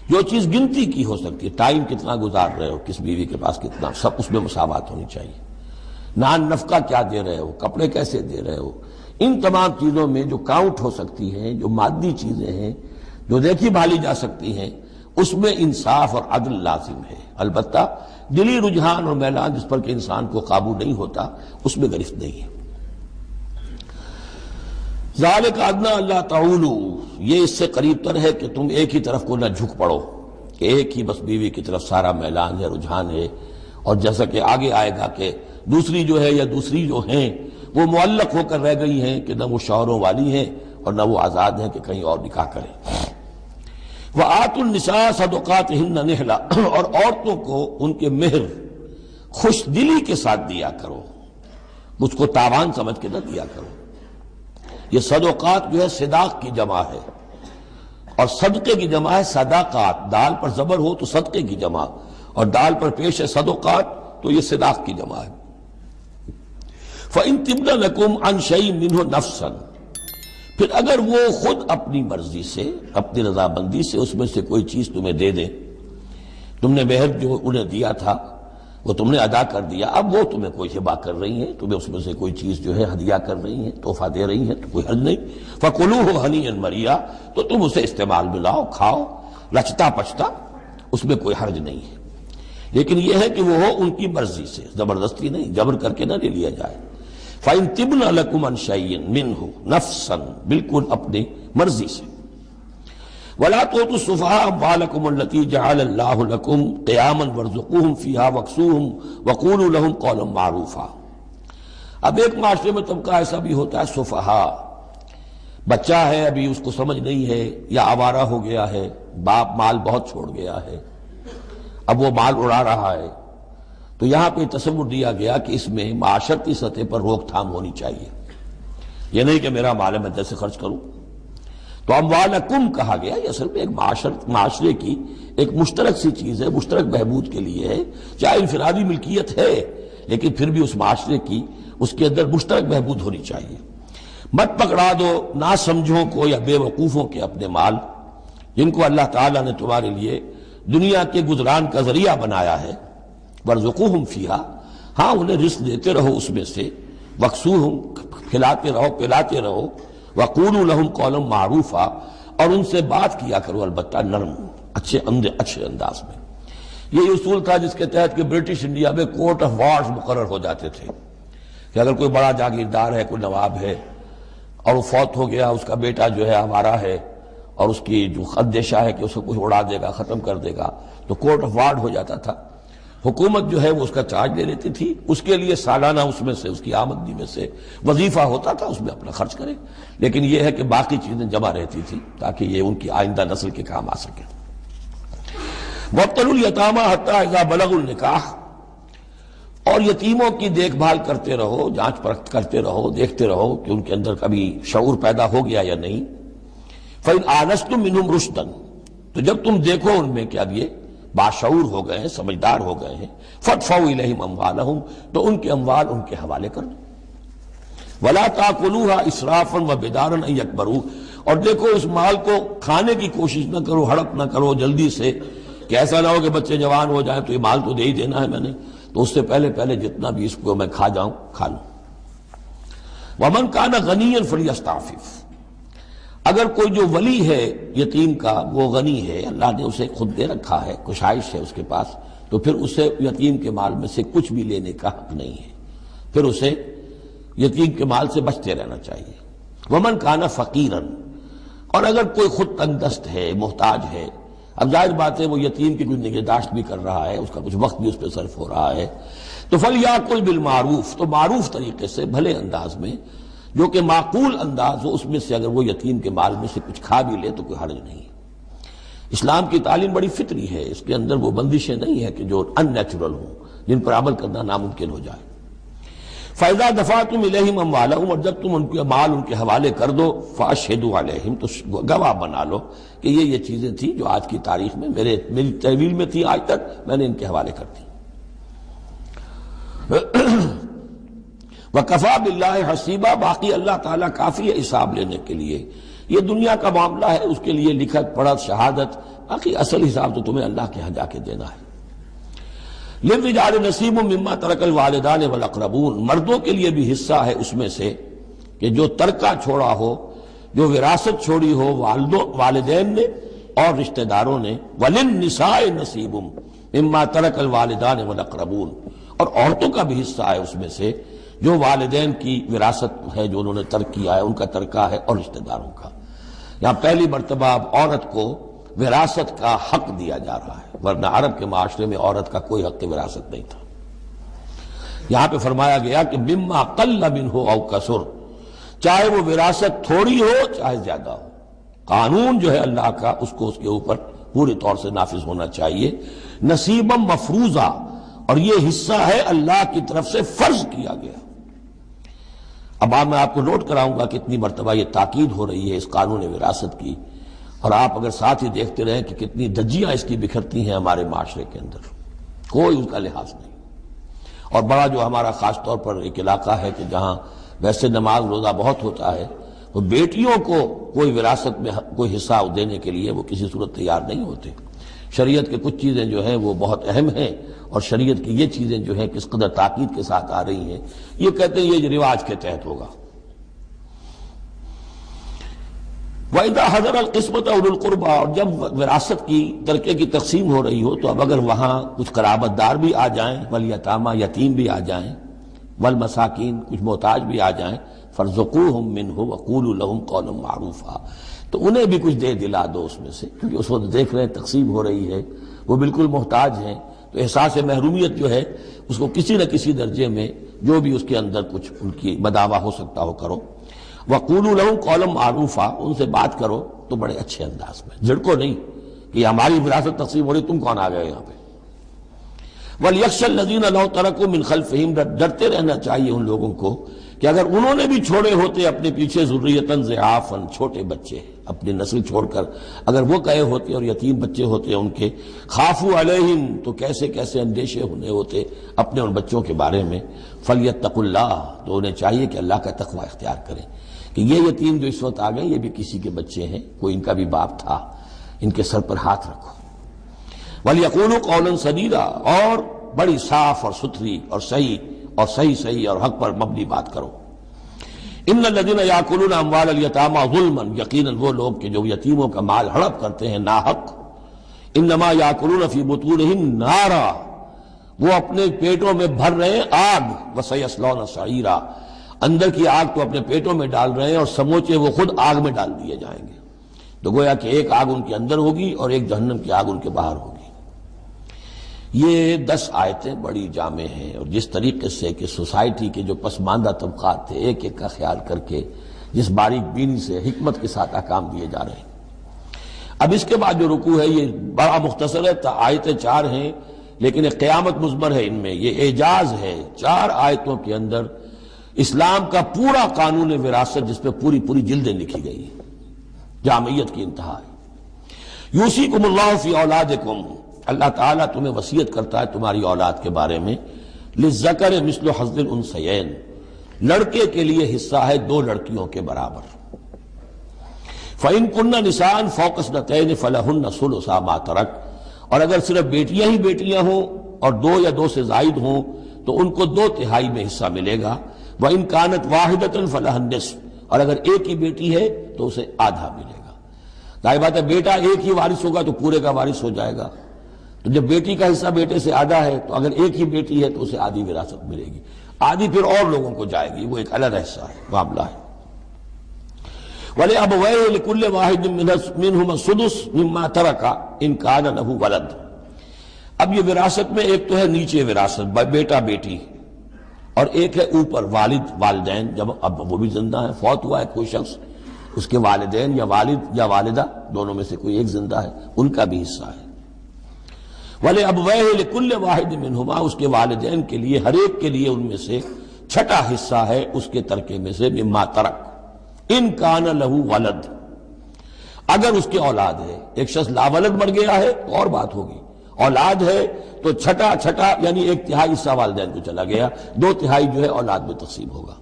[SPEAKER 1] جو چیز گنتی کی ہو سکتی ہے، ٹائم کتنا گزار رہے ہو، کس بیوی کے پاس کتنا، سب اس میں مساوات ہونی چاہیے. نان نفقہ کیا دے رہے ہو، کپڑے کیسے دے رہے ہو، ان تمام چیزوں میں جو کاؤنٹ ہو سکتی ہیں، جو مادی چیزیں ہیں، جو دیکھی بھالی جا سکتی ہیں، اس میں انصاف اور عدل لازم ہے. البتہ دلی رجحان اور میلان جس پر کہ انسان کو قابو نہیں ہوتا، اس میں گرفت نہیں ہے. ذالک ادنیٰ اللہ تعولوا، یہ اس سے قریب تر ہے کہ تم ایک ہی طرف کو نہ جھک پڑو، کہ ایک ہی بس بیوی کی طرف سارا میلان ہے، رجحان ہے. اور جیسا کہ آگے آئے گا کہ دوسری جو ہے یا دوسری جو ہیں وہ معلق ہو کر رہ گئی ہیں کہ نہ وہ شوہروں والی ہیں اور نہ وہ آزاد ہیں کہ کہیں اور نکاح کریں. وَآتُوا النِّسَاءَ صَدُقَاتِهِنَّ نِحْلَةً، اور عورتوں کو ان کے مہر خوش دلی کے ساتھ دیا کرو، اس کو تاوان سمجھ کے نہ دیا کرو. یہ صدقات جو ہے صداق کی جمع ہے. اور صدقے کی جمع ہے صداقات، دال پر زبر ہو تو صدقے کی جمع، اور دال پر پیش ہے صدقات تو یہ صداق کی جمع ہے۔ فَإِن تِبْنَ لَكُمْ عَنْ شَيْءٍ مِّنْهُ نَفْسًا، پھر اگر وہ خود اپنی مرضی سے، اپنی رضامندی سے اس میں سے کوئی چیز تمہیں دے دیں، تم نے مہر جو انہیں دیا تھا وہ تم نے ادا کر دیا، اب وہ تمہیں کوئی ہبہ کر رہی ہیں، تمہیں اس میں سے کوئی چیز جو ہے ہدیہ کر رہی ہیں، تحفہ دے رہی ہیں، تو کوئی حرج نہیں۔ فَكُلُوهُ هَنِيًّا مَرِيًّا، تو تم اسے استعمال میں لاؤ، کھاؤ لچتا پچتا، اس میں کوئی حرج نہیں ہے، لیکن یہ ہے کہ وہ ہو ان کی مرضی سے، زبردستی نہیں، جبر کر کے نہ لے لیا جائے۔ فَإِن تِبْنَ لَكُمْ عَنْ شَيْءٍ مِّنْهُ نَفْسًا، بالکل اپنی مرضی سے۔ وَلَا تُؤْتُوا السُّفَهَاءَ أَمْوَالَكُمُ الَّتِي جَعَلَ اللَّهُ لَكُمْ قِيَامًا وَارْزُقُوهُمْ فِيهَا وَاكْسُوهُمْ وَقُولُوا لَهُمْ قَوْلًا مَّعْرُوفًا۔ اب ایک معاشرے میں طبقہ ایسا بھی ہوتا ہے سفہاء، بچہ ہے ابھی اس کو سمجھ نہیں ہے یا آوارہ ہو گیا ہے، باپ مال بہت چھوڑ گیا ہے، اب وہ مال اڑا رہا ہے، تو یہاں پہ تصور دیا گیا کہ اس میں معاشرتی سطح پر روک تھام ہونی چاہیے، یہ نہیں کہ میرا مال ہے میں جیسے خرچ کروں۔ تو اموالکم کہا گیا، یہ اصل میں ایک معاشرے کی ایک مشترک سی چیز ہے، مشترک بہبود کے لیے ہے، چاہے انفرادی ملکیت ہے لیکن پھر بھی اس معاشرے کی اس کے اندر مشترک بہبود ہونی چاہیے۔ مت پکڑا دو ناسمجھوں کو یا بے وقوفوں کے اپنے مال، جن کو اللہ تعالیٰ نے تمہارے لیے دنیا کے گزران کا ذریعہ بنایا ہے۔ وَارْزُقُوهُمْ فِيهَا، ہاں انہیں رزق دیتے رہو اس میں سے، وَاكْسُوهُمْ کھلاتے رہو پلاتے رہو، وَقُولُوا لَهُمْ قَوْلًا مَّعْرُوفًا، اور ان سے بات کیا کرو البتہ نرم اچھے انداز میں۔ یہ اصول تھا جس کے تحت کہ برٹش انڈیا میں کورٹ آف وارز مقرر ہو جاتے تھے کہ اگر کوئی بڑا جاگیردار ہے، کوئی نواب ہے اور وہ فوت ہو گیا، اس کا بیٹا جو ہے آوارہ ہے اور اس کی جو اندیشہ ہے کہ اسے کوئی اڑا دے گا، ختم کر دے گا، تو کورٹ آف وارز ہو جاتا تھا، حکومت جو ہے وہ اس کا چارج لے لیتی تھی، اس کے لیے سالانہ اس میں سے اس کی آمدنی میں سے وظیفہ ہوتا تھا، اس میں اپنا خرچ کرے، لیکن یہ ہے کہ باقی چیزیں جمع رہتی تھی تاکہ یہ ان کی آئندہ نسل کے کام آ سکے۔ وَابْتَلُوا الْيَتَامَىٰ حَتَّىٰ إِذَا بَلَغُوا النِّكَاحَ، اور یتیموں کی دیکھ بھال کرتے رہو، جانچ پرکھ کرتے رہو، دیکھتے رہو کہ ان کے اندر کبھی شعور پیدا ہو گیا یا نہیں۔ فَإِنْ آنَسْتُم مِّنْهُمْ رُشْدًا، تو جب تم دیکھو ان میں کہ اب یہ باشعور ہو گئے ہیں، سمجھدار ہو گئے ہیں، فَادْفَعُوا إِلَيْهِمْ أَمْوَالَهُمْ، تو ان کے اموال ان کے حوالے کر دو۔ وَلَا تَأْكُلُوهَا إِسْرَافًا وَبِدَارًا أَن يَكْبَرُوا، اور دیکھو اس مال کو کھانے کی کوشش نہ کرو، ہڑپ نہ کرو جلدی سے، کہ ایسا نہ ہو کہ بچے جوان ہو جائیں تو یہ مال تو دے ہی دینا ہے میں نے، تو اس سے پہلے پہلے جتنا بھی اس کو میں کھا جاؤں کھا لوں۔ وَمَنْ كَانَ غَنِيًّا فَلْيَسْتَعْفِفْ، اگر کوئی جو ولی ہے یتیم کا وہ غنی ہے، اللہ نے اسے خود دے رکھا ہے، کشائش ہے اس کے پاس، تو پھر اسے یتیم کے مال میں سے کچھ بھی لینے کا حق نہیں ہے، پھر اسے یتیم کے مال سے بچتے رہنا چاہیے۔ وَمَنْ كَانَ فَقِيرًا، اور اگر کوئی خود تنگ دست ہے، محتاج ہے، اب ظاہر بات ہے وہ یتیم کی کچھ نگہداشت بھی کر رہا ہے، اس کا کچھ وقت بھی اس پہ صرف ہو رہا ہے، تو فَلْيَأْكُلْ بِالْمَعْرُوفِ، تو معروف طریقے سے بھلے انداز میں، جو کہ معقول انداز ہو، اس میں سے اگر وہ یتیم کے مال میں سے کچھ کھا بھی لے تو کوئی حرج نہیں ہے۔ اسلام کی تعلیم بڑی فطری ہے، اس کے اندر وہ بندشیں نہیں ہیں کہ جو ان نیچرل ہوں، جن پر عمل کرنا ناممکن ہو جائے۔ فَإِذَا دَفَعْتُمْ إِلَيْهِمْ أَمْوَالَهُمْ، اور جب تم ان کے مال ان کے حوالے کر دو، فَأَشْهِدُوا عَلَيْهِمْ، تو گواہ بنا لو کہ یہ چیزیں تھیں جو آج کی تاریخ میں میری تحویل میں تھی، آج تک میں نے ان کے حوالے کر دی۔ وَكَفَىٰ بِاللَّهِ حَسِيبًا، باقی اللہ تعالیٰ کافی ہے حساب لینے کے لیے، یہ دنیا کا معاملہ ہے، اس کے لیے لکھت پڑھت شہادت، باقی اصل حساب تو تمہیں اللہ کے ہاں جا کے دینا ہے۔ لِلرِّجَالِ نَصِيبٌ مِّمَّا تَرَكَ الْوَالِدَانِ وَالْأَقْرَبُونَ، مردوں کے لیے بھی حصہ ہے اس میں سے کہ جو ترکہ چھوڑا ہو، جو وراثت چھوڑی ہو والدین نے اور رشتہ داروں نے۔ وَلِلنِّسَاءِ نَصِيبٌ مِّمَّا تَرَكَ الْوَالِدَانِ وَالْأَقْرَبُونَ، اور عورتوں کا بھی حصہ ہے اس میں سے جو والدین کی وراثت ہے، جو انہوں نے ترک کیا ہے، ان کا ترکہ ہے، اور رشتہ داروں کا۔ یہاں پہلی مرتبہ اب عورت کو وراثت کا حق دیا جا رہا ہے، ورنہ عرب کے معاشرے میں عورت کا کوئی حق وراثت نہیں تھا۔ یہاں پہ فرمایا گیا کہ مما قل منہ او کثر، چاہے وہ وراثت تھوڑی ہو چاہے زیادہ ہو، قانون جو ہے اللہ کا اس کو اس کے اوپر پوری طور سے نافذ ہونا چاہیے۔ نصیبا مفروضہ، اور یہ حصہ ہے اللہ کی طرف سے فرض کیا گیا۔ اب میں آپ کو نوٹ کراؤں گا کتنی مرتبہ یہ تاکید ہو رہی ہے اس قانون وراثت کی، اور آپ اگر ساتھ ہی دیکھتے رہیں کہ کتنی دھجیاں اس کی بکھرتی ہیں ہمارے معاشرے کے اندر، کوئی اس کا لحاظ نہیں۔ اور بڑا جو ہمارا خاص طور پر ایک علاقہ ہے کہ جہاں ویسے نماز روزہ بہت ہوتا ہے، وہ بیٹیوں کو کوئی وراثت میں کوئی حصہ دینے کے لیے وہ کسی صورت تیار نہیں ہوتے۔ شریعت کے کچھ چیزیں جو ہیں وہ بہت اہم ہیں، اور شریعت کی یہ چیزیں جو ہیں کس قدر تاکید کے ساتھ آ رہی ہیں، یہ کہتے ہیں یہ رواج کے تحت ہوگا۔ وَإِذَا حَضَرَ الْقِسْمَةَ أُولُو الْقُرْبَى، اور جب وراثت کی ترکے کی تقسیم ہو رہی ہو تو اب اگر وہاں کچھ قرابت دار بھی آ جائیں، والیتامى یتیم بھی آ جائیں، والمساکین کچھ محتاج بھی آ جائیں، فارزقوہم منہ وقولوا لہم قولا معروفا، تو انہیں بھی کچھ دے دلا دو اس میں سے، کیونکہ اس وقت دیکھ رہے ہیں تقسیم ہو رہی ہے، وہ بالکل محتاج ہیں، تو احساس محرومیت جو ہے اس کو کسی نہ کسی درجے میں جو بھی اس کے اندر کچھ ان کی بداوا ہو سکتا ہو کرو۔ وَقُولُوا لَهُمْ قَوْلًا مَعْرُوفًا، ان سے بات کرو تو بڑے اچھے انداز میں، جھڑکو نہیں کہ یہ ہماری وراثت تقسیم ہو رہی، تم کون آ گئے یہاں پہ۔ وَلْيَخْشَ الَّذِينَ لَوْ تَرَكُوا مِنْ خَلْفِهِمْ، ڈرتے رہنا چاہیے ان لوگوں کو کہ اگر انہوں نے بھی چھوڑے ہوتے اپنے پیچھے ذُرِّيَّةً ضِعَافًا، چھوٹے بچے، اپنی نسل چھوڑ کر اگر وہ گئے ہوتے اور یتیم بچے ہوتے ان کے، خافوا علیہم، تو کیسے کیسے اندیشے ہونے ہوتے اپنے ان بچوں کے بارے میں، فلیتقوا اللہ، تو انہیں چاہیے کہ اللہ کا تقوی اختیار کریں کہ یہ یتیم جو اس وقت آ گئے یہ بھی کسی کے بچے ہیں، کوئی ان کا بھی باپ تھا، ان کے سر پر ہاتھ رکھو۔ وَلْيَقُولُوا قَوْلًا سَدِيدًا، اور بڑی صاف اور ستھری اور صحیح اور حق پر مبنی بات کرو۔ ان الذین یاکلون اموال الیتامی ظلما، یقیناً وہ لوگ کہ جو یتیموں کا مال ہڑپ کرتے ہیں ناحق، انما یاکلون فی بطونہم نارا، وہ اپنے پیٹوں میں بھر رہے ہیں آگ، وسیصلون سعیرا، اندر کی آگ تو اپنے پیٹوں میں ڈال رہے ہیں اور سموچے وہ خود آگ میں ڈال دیے جائیں گے۔ تو گویا کہ ایک آگ ان کے اندر ہوگی اور ایک جہنم کی آگ ان کے باہر ہوگی۔ یہ 10 آیتیں بڑی جامع ہیں، اور جس طریقے سے کہ سوسائٹی کے جو پسماندہ طبقات تھے ایک ایک کا خیال کر کے جس باریک بینی سے حکمت کے ساتھ احکام دیے جا رہے ہیں۔ اب اس کے بعد جو رکوع ہے یہ بڑا مختصر ہے، آیتیں 4 ہیں لیکن ایک قیامت مضمر ہے، ان میں یہ اعجاز ہے، 4 آیتوں کے اندر اسلام کا پورا قانون وراثت جس پہ پوری جلدیں لکھی گئی ہیں، جامعیت کی انتہا ہے۔ یوصیکم اللہ فی اولادکم، اللہ تعالیٰ تمہیں وصیت کرتا ہے تمہاری اولاد کے بارے میں، للذکر مثل حظ الانثیین، لڑکے کے لیے حصہ ہے 2 لڑکیوں کے برابر۔ فإن كن نساء فوق اثنتین فلہن ثلث ما ترک، اور اگر صرف بیٹیاں ہی بیٹیاں ہوں اور 2 یا 2 سے زائد ہوں تو ان کو 2/3 میں حصہ ملے گا۔ وإن كانت واحدة فلها النصف، اور اگر ایک ہی بیٹی ہے تو اسے آدھا ملے گا۔ ظاہر بات ہے بیٹا ایک ہی وارث ہوگا تو پورے کا وارث ہو جائے گا، تو جب بیٹی کا حصہ بیٹے سے آدھا ہے تو اگر ایک ہی بیٹی ہے تو اسے آدھی وراثت ملے گی، آدھی پھر اور لوگوں کو جائے گی، وہ ایک الگ حصہ ہے، معاملہ ہے۔ وَلِأَبَوَيْهِ لِكُلِّ وَاحِدٍ مِّنْهُمَا السُّدُسُ مِمَّا تَرَكَ إِن كَانَ لَهُ وَلَدٌ۔ اب یہ وراثت میں ایک تو ہے نیچے وراثت بیٹا بیٹی، اور ایک ہے اوپر والد والدین، جب اب وہ بھی زندہ ہے، فوت ہوا ہے کوئی شخص، اس کے والدین یا والد یا والدہ دونوں میں سے کوئی ایک زندہ ہے، ان کا بھی حصہ ہے۔ وَلِأَبْوَيْهِ لِكُلِّ وَاحِدٍ مِّنْهُمَا، اس کے والدین کے لیے ہر ایک کے لیے ان میں سے چھٹا حصہ ہے اس کے ترکے میں سے، مما ترک ان کان لہو ولد، اگر اس کے اولاد ہے۔ ایک شخص لاولد مر گیا ہے تو اور بات ہوگی، اولاد ہے تو چھٹا یعنی 1/3 حصہ والدین کو چلا گیا، 2/3 جو ہے اولاد میں تقسیم ہوگا۔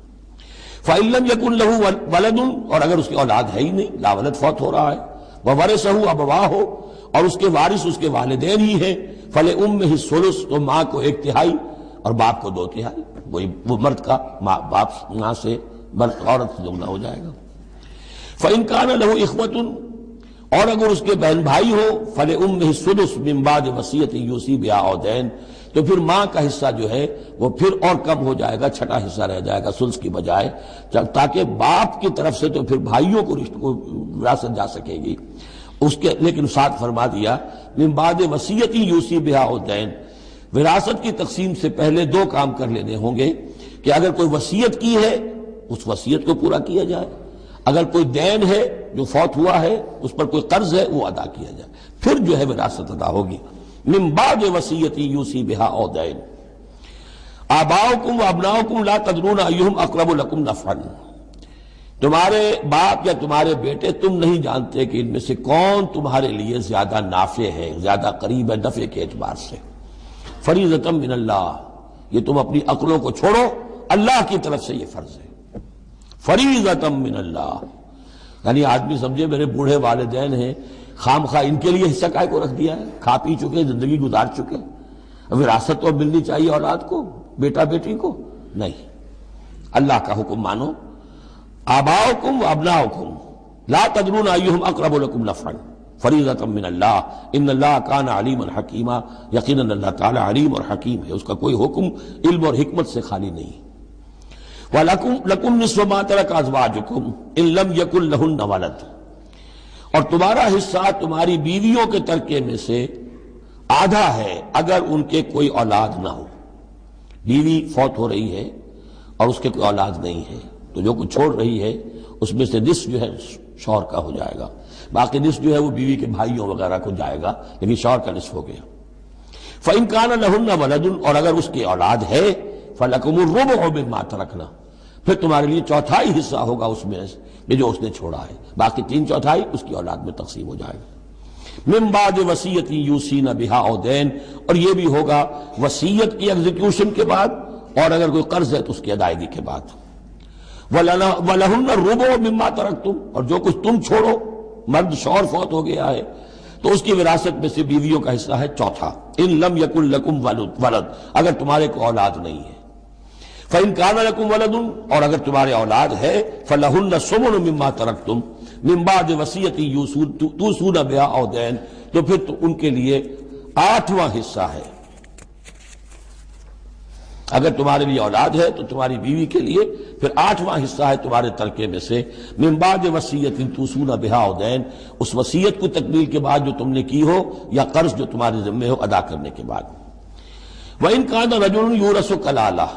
[SPEAKER 1] فَإِن لَّمْ يَكُن لَّهُ وَلَدٌ، اور اگر اس کی اولاد ہے ہی نہیں، لاولد فوت ہو رہا ہے، وَوَرِثَهُ أَبَوَاهُ، اور اس کے وارث اس کے والدین ہی ہیں، فَلِأُمِّهِ الثُّلُثُ، تو ماں کو 1/3 اور باپ کو 2/3، وہی وہ مرد کا باپ ماں سے مرد عورت سے دگنا ہو جائے گا۔ فَإِن كَانَ لَهُ إِخْوَةٌ، اور اگر اس کے بہن بھائی ہو، فَلِأُمِّهِ السُّدُسُ مِن بَعْدِ وَصِيَّةٍ يُوصِي بِهَا أَوْ دَيْنٍ، تو پھر ماں کا حصہ جو ہے وہ پھر اور کم ہو جائے گا، چھٹا حصہ رہ جائے گا سلس کی بجائے، تاکہ باپ کی طرف سے تو پھر بھائیوں کو وراثت جا سکے گی اس کے، لیکن ساتھ فرما دیا من بعد وصیت یوصی بہا او دین، وراثت کی تقسیم سے پہلے 2 کام کر لینے ہوں گے کہ اگر کوئی وصیت کی ہے اس وصیت کو پورا کیا جائے، اگر کوئی دین ہے جو فوت ہوا ہے اس پر کوئی قرض ہے وہ ادا کیا جائے، پھر جو ہے وراثت ادا ہوگی۔ من بعد وصیت یوصی بہا او دین، آباؤکم و ابناؤکم لا تدرون ایہم اقرب لکم نفعا، تمہارے باپ یا تمہارے بیٹے تم نہیں جانتے کہ ان میں سے کون تمہارے لیے زیادہ نافع ہے، زیادہ قریب ہے نفع کے اعتبار سے۔ فریضۃ من اللہ، یہ تم اپنی عقلوں کو چھوڑو، اللہ کی طرف سے یہ فرض ہے۔ فریضۃ من اللہ، یعنی آدمی سمجھے میرے بوڑھے والدین ہیں، خام خواہ ان کے لیے حصہ کائے کو رکھ دیا ہے، کھا پی چکے، زندگی گزار چکے، وراثت تو ملنی چاہیے اولاد کو، بیٹا بیٹی کو، نہیں، اللہ کا حکم مانو۔ آباؤکم و ابناؤکم لا تدرون ایہم اقرب لکم نفعا فریضۃ من اللہ ان اللہ کان علیما حکیما، یقیناً اللہ تعالی علیم اور حکیم ہے، اس کا کوئی حکم علم اور حکمت سے خالی نہیں۔ وَلَكُمْ نِصْفُ مَا تَرَكَ أَزْوَاجُكُمْ إِن لَّمْ يَكُن لَّهُنَّ وَلَدٌ، اور تمہارا حصہ تمہاری بیویوں کے ترکے میں سے آدھا ہے اگر ان کے کوئی اولاد نہ ہو۔ بیوی فوت ہو رہی ہے اور اس کے کوئی اولاد نہیں ہے تو جو کچھ چھوڑ رہی ہے اس میں سے نصف جو ہے شوہر کا ہو جائے گا، باقی نصف جو ہے وہ بیوی کے بھائیوں وغیرہ کو جائے گا، لیکن شوہر کا نصف ہو گیا۔ فَإِن كَانَ لَهُنَّ وَلَدٌ، اور اگر اس کی اولاد ہے، فَلَكُمُ الرُّبُعُ مِمَّا تَرَكْنَا، پھر تمہارے لیے چوتھائی حصہ ہوگا اس میں یہ جو اس نے چھوڑا ہے، باقی تین چوتھائی اس کی اولاد میں تقسیم ہو جائے گا۔ من بعد وصیت یوصین بہا او دین، اور یہ بھی ہوگا وصیت کی ایگزیکیوشن کے بعد، اور اگر کوئی قرض ہے تو اس کی ادائیگی کے بعد۔ وَلَهُنَّ الرُّبُعُ مِمَّا تَرَكْتُمْ، اور جو کچھ تم چھوڑو، مرد شوہر فوت ہو گیا ہے تو اس کی وراثت میں سے بیویوں کا حصہ ہے چوتھا۔ ان لم یکن لکم ولد، اگر تمہارے کو اولاد نہیں ہے۔ فَإِن كَانَ لَكُمْ وَلَدٌ، اور اگر تمہارے اولاد ہے، فَلَهُنَّ الثُّمُنُ مِمَّا تَرَكْتُمْ مِن بَعْدِ وَصِيَّةٍ تُوصُونَ بِهَا أَوْ دَيْنٍ، تو پھر تو ان کے لیے آٹھواں حصہ ہے۔ اگر تمہارے لیے اولاد ہے تو تمہاری بیوی کے لیے پھر آٹھواں حصہ ہے تمہارے ترکے میں سے، من بعد وصیت توصون بہا او دین، اس وصیت کو تکمیل کے بعد جو تم نے کی ہو یا قرض جو تمہارے ذمہ ہو ادا کرنے کے بعد۔ وَإِن كَانَ رَجُلٌ يُورَثُ كَلَالَةً،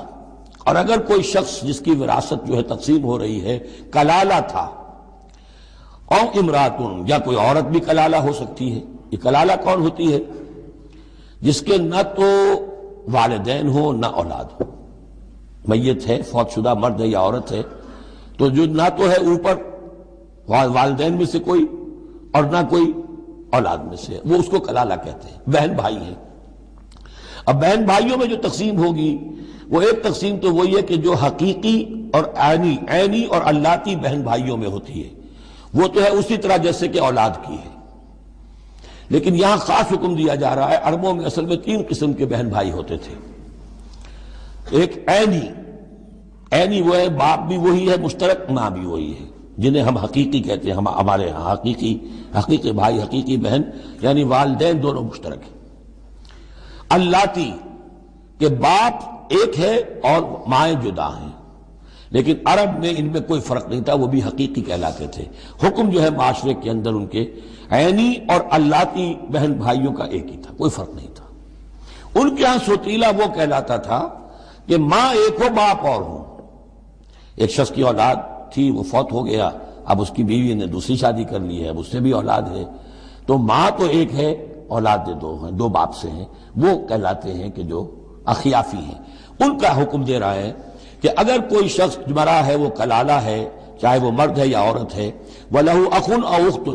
[SPEAKER 1] اور اگر کوئی شخص جس کی وراثت جو ہے تقسیم ہو رہی ہے کلالہ تھا، او امراتن، یا کوئی عورت بھی کلالہ ہو سکتی ہے۔ یہ کلالہ کون ہوتی ہے؟ جس کے نہ تو والدین ہو نہ اولاد ہو، میت ہے، فوت شدہ مرد ہے یا عورت ہے، تو جو نہ تو ہے اوپر والدین میں سے کوئی اور نہ کوئی اولاد میں سے، وہ اس کو کلالہ کہتے ہیں۔ بہن بھائی ہیں، اب بہن بھائیوں میں جو تقسیم ہوگی وہ ایک تقسیم تو وہی ہے کہ جو حقیقی اور عینی اور اللاتی بہن بھائیوں میں ہوتی ہے، وہ تو ہے اسی طرح جیسے کہ اولاد کی ہے، لیکن یہاں خاص حکم دیا جا رہا ہے۔ عربوں میں اصل میں تین قسم کے بہن بھائی ہوتے تھے۔ ایک عینی وہ ہے، باپ بھی وہی ہے، مشترک ماں بھی وہی ہے، جنہیں ہم حقیقی کہتے ہیں، ہمارے ہاں حقیقی بھائی، حقیقی بہن، یعنی والدین دونوں مشترک ہیں۔ اللاتی کہ باپ ایک ہے اور مائیں جدا ہیں، لیکن عرب میں ان میں کوئی فرق نہیں تھا، وہ بھی حقیقی کہلاتے تھے۔ حکم جو ہے معاشرے کے اندر ان کے عینی اور اللاتی بہن بھائیوں کا ایک ہی تھا، کوئی فرق نہیں تھا۔ ان کے ہاں سوتیلا وہ کہلاتا تھا کہ ماں ایک ہو باپ اور ہو۔ ایک شخص کی اولاد تھی، وہ فوت ہو گیا، اب اس کی بیوی نے دوسری شادی کر لی ہے، اب اس سے بھی اولاد ہے، تو ماں تو ایک ہے، اولاد دو ہیں، دو باپ سے ہیں، وہ کہلاتے ہیں کہ جو اخیافی ہیں۔ ان کا حکم دے رہا ہے کہ اگر کوئی شخص مرا ہے وہ کلالہ ہے، چاہے وہ مرد ہے یا عورت ہے، وَلَهُ أَخٌ أَوْ أُخْتٌ،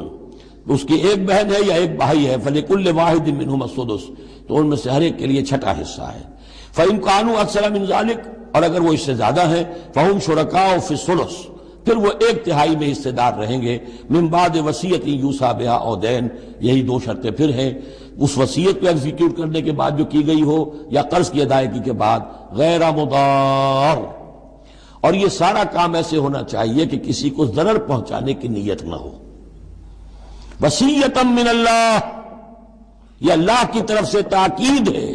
[SPEAKER 1] اس کی ایک بہن ہے یا ایک بھائی ہے، فَلِكُلِّ وَاحِدٍ مِّنْهُمَا السُّدُسُ، تو ان میں سے ہر ایک کے لیے چھٹا حصہ ہے۔ فَإِن كَانُوا أَكْثَرَ مِنْ ذَلِكَ، اور اگر وہ اس سے زیادہ ہیں، فَهُمْ شُرَكَاءُ فِي الثُّلُثِ، پھر وہ ایک تہائی میں حصے دار رہیں گے، من بعد وصیت یوصى بہا او دین، یہی دو شرطیں پھر ہیں، اس وصیت کو ایگزیکیوٹ کرنے کے بعد جو کی گئی ہو یا قرض کی ادائیگی کے بعد، غیر مضار، اور یہ سارا کام ایسے ہونا چاہیے کہ کسی کو ضرر پہنچانے کی نیت نہ ہو۔ وصیۃ من اللہ، یہ اللہ کی طرف سے تاکید ہے۔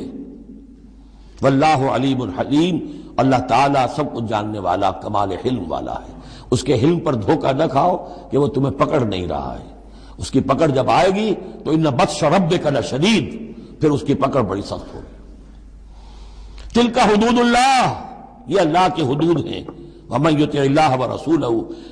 [SPEAKER 1] واللہ علیم حلیم، اللہ تعالیٰ سب کچھ جاننے والا، کمال حلم والا ہے۔ اس کے حلم پر دھوکہ نہ کھاؤ کہ وہ تمہیں پکڑ نہیں رہا ہے، اس کی پکڑ جب آئے گی تو ان بطش ربک لشدید، پھر اس کی پکڑ بڑی سخت ہوگی۔ تلک حدود اللہ، یہ اللہ کے حدود ہیں، ومن یطع اللہ ورسولہ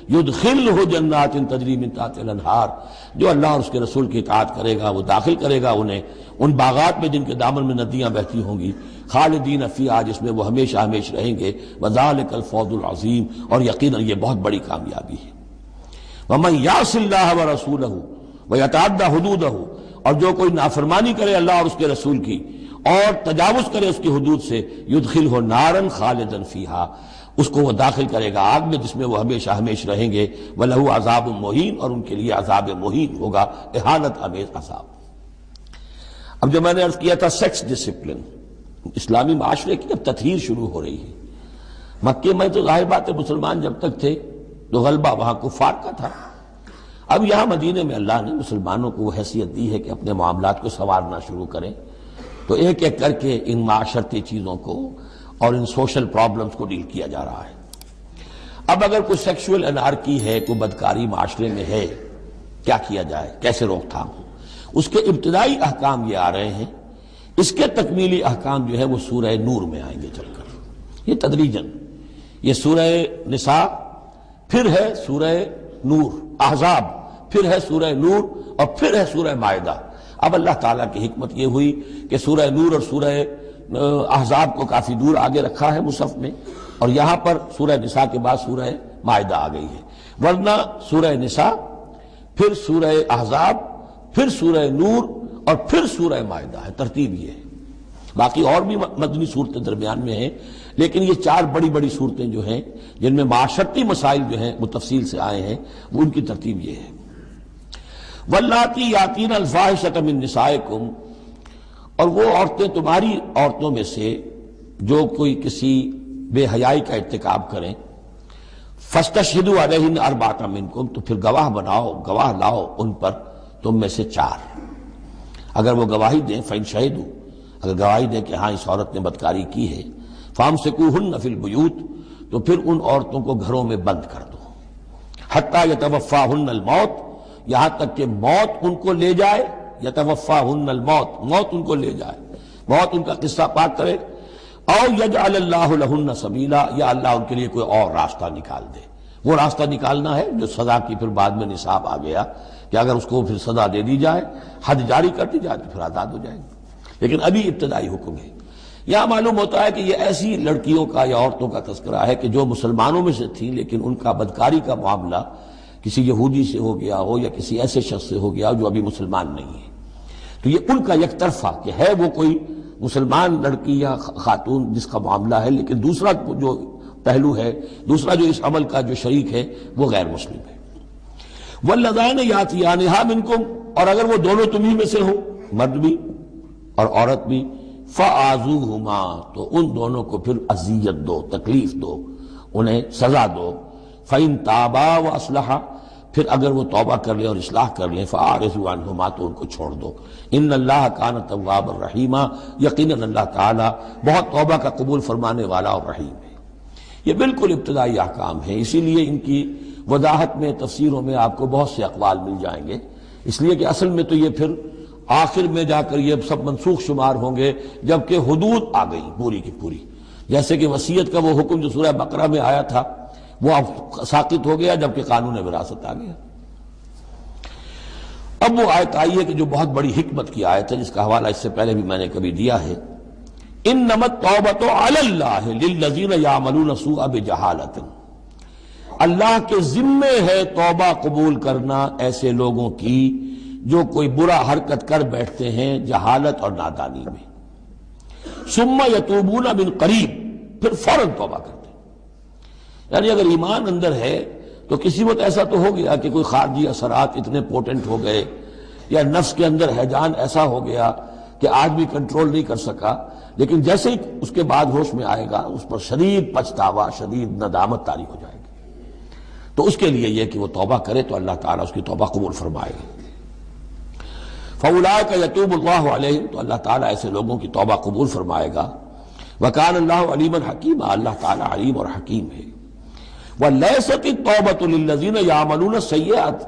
[SPEAKER 1] یدخلہ جنات تجری من تحتہا الانہار، جو اللہ اور اس کے رسول کی اطاعت کرے گا وہ داخل کرے گا انہیں ان باغات میں جن کے دامن میں ندیاں بہتی ہوں گی، خالدین فیہا، جس میں وہ ہمیشہ ہمیشہ رہیں گے، وذالک الفوز العظیم، اور یقیناً یہ بہت بڑی کامیابی ہے۔ ومن یعص اللہ ورسولہ ویتعدی حدودہ، اور جو کوئی نافرمانی کرے اللہ اور اس کے رسول کی اور تجاوز کرے اس کی حدود سے، یدخلہ نارا خالدا فیہا، اس کو وہ داخل کرے گا آگ میں جس میں وہ ہمیشہ ہمیشہ رہیں گے، وَلَهُ عذاب مہین، اور ان کے لیے عذاب مہین ہوگا، اہانت آمیز عذاب۔ اب جو میں نے عرض کیا تھا سیکس ڈسپلن، اسلامی معاشرے کی اب تطہیر شروع ہو رہی ہے۔ مکے میں تو ظاہر بات ہے مسلمان جب تک تھے تو غلبہ وہاں کفار کا تھا، اب یہاں مدینے میں اللہ نے مسلمانوں کو وہ حیثیت دی ہے کہ اپنے معاملات کو سنوارنا شروع کریں، تو ایک ایک کر کے ان معاشرتی چیزوں کو اور ان سوشل پرابلمز کو ڈیل کیا جا رہا ہے۔ اب اگر کوئی سیکشول انارکی ہے، کوئی بدکاری معاشرے میں ہے، کیا کیا جائے، کیسے روک تھام ہو، اس کے ابتدائی احکام یہ آ رہے ہیں، اس کے تکمیلی احکام جو ہے وہ سورہ نور میں آئیں گے چل کر، یہ تدریجاً، یہ سورہ نساء، پھر ہے سورہ نور، احزاب، پھر ہے سورہ نور، اور پھر ہے سورہ مائدہ۔ اب اللہ تعالیٰ کی حکمت یہ ہوئی کہ سورہ نور اور سورہ احزاب کو کافی دور آگے رکھا ہے مصحف میں، اور یہاں پر سورہ نساء کے بعد سورہ مائدہ آ گئی ہے، ورنہ سورہ نساء، پھر سورہ احزاب، پھر سورہ نور، اور پھر سورہ مائدہ ہے، ترتیب یہ ہے۔ باقی اور بھی مدنی صورتیں درمیان میں ہیں، لیکن یہ چار بڑی بڑی صورتیں جو ہیں جن میں معاشرتی مسائل جو ہیں وہ تفصیل سے آئے ہیں، وہ ان کی ترتیب یہ ہے۔ واللاتی یاتین الفاحشۃ من نسائکم، اور وہ عورتیں تمہاری عورتوں میں سے جو کوئی کسی بے حیائی کا ارتکاب کریں، فاستشہدوا علیہن اربعۃ منکم، تو پھر گواہ بناؤ، گواہ لاؤ ان پر تم میں سے چار۔ اگر وہ گواہی دیں، فإن شہدوا، اگر گواہی دیں کہ ہاں اس عورت نے بدکاری کی ہے، فامسکوہن فی البیوت، تو پھر ان عورتوں کو گھروں میں بند کر دو، حتی یتوفاہن الموت، یہاں تک کہ موت ان کو لے جائے، یتوفاہن الموت، موت ان کو لے جائے، موت ان کا قصہ پاک کرے، او یجعل اللہ لہن سبیلا، یا اللہ ان کے لیے کوئی اور راستہ نکال دے۔ وہ راستہ نکالنا ہے جو سزا کی پھر بعد میں نصاب آ گیا کہ اگر اس کو پھر سزا دے دی جائے، حد جاری کر دی جائے تو پھر آزاد ہو جائیں گے، لیکن ابھی ابتدائی حکم ہے۔ یہاں معلوم ہوتا ہے کہ یہ ایسی لڑکیوں کا یا عورتوں کا تذکرہ ہے کہ جو مسلمانوں میں سے تھیں لیکن ان کا بدکاری کا معاملہ کسی یہودی سے ہو گیا ہو یا کسی ایسے شخص سے ہو گیا ہو جو ابھی مسلمان نہیں ہے، تو یہ ان کا یک طرفہ کہ ہے وہ کوئی مسلمان لڑکی یا خاتون جس کا معاملہ ہے، لیکن دوسرا جو پہلو ہے، دوسرا جو اس عمل کا جو شریک ہے وہ غیر مسلم ہے۔ واللذان یاتیانہا منکم، اور اگر وہ دونوں تمہیں میں سے ہوں، مرد بھی اور عورت بھی، فآذوہما، تو ان دونوں کو پھر اذیت دو، تکلیف دو، انہیں سزا دو۔ فإن تابا واصلحا، پھر اگر وہ توبہ کر لیں اور اصلاح کر لیں، فأعرضوا عنہما، تو ان کو چھوڑ دو۔ ان اللہ کان توابا رحیما، یقیناً اللہ تعالیٰ بہت توبہ کا قبول فرمانے والا اور رحیم ہے۔ یہ بالکل ابتدائی احکام ہیں، اسی لیے ان کی وضاحت میں، تفسیروں میں آپ کو بہت سے اقوال مل جائیں گے، اس لیے کہ اصل میں تو یہ پھر آخر میں جا کر یہ سب منسوخ شمار ہوں گے جبکہ حدود آ گئی پوری کی پوری، جیسے کہ وصیت کا وہ حکم جو سورہ بقرہ میں آیا تھا وہ اب ساقط ہو گیا جبکہ قانون وراثت آ گیا۔ اب وہ آیت آئی ہے کہ جو بہت بڑی حکمت کی آیت ہے، جس کا حوالہ اس سے پہلے بھی میں نے کبھی دیا ہے، انما التوبۃ علی اللہ للذین یعملون السوء بجہالۃ، اللہ کے ذمے ہے توبہ قبول کرنا ایسے لوگوں کی جو کوئی برا حرکت کر بیٹھتے ہیں جہالت اور نادانی میں، ثم یتوبون من قریب، پھر فوراً توبہ کرتے ہیں۔ یعنی اگر ایمان اندر ہے تو کسی وقت ایسا تو ہو گیا کہ کوئی خارجی اثرات اتنے پوٹنٹ ہو گئے یا نفس کے اندر ہیجان ایسا ہو گیا کہ آدمی کنٹرول نہیں کر سکا، لیکن جیسے ہی اس کے بعد ہوش میں آئے گا اس پر شدید پچھتاوا، شدید ندامت طاری ہو جائے گی، تو اس کے لیے یہ کہ وہ توبہ کرے تو اللہ تعالیٰ اس کی توبہ قبول فرمائے گا۔ فاولئک یتوب اللہ علیہم، تو اللہ تعالیٰ ایسے لوگوں کی توبہ قبول فرمائے گا۔ وکان اللہ علیما حکیما، اللہ تعالیٰ علیم اور حکیم ہے۔ ولیست التوبۃ للذین یعملون السیئات،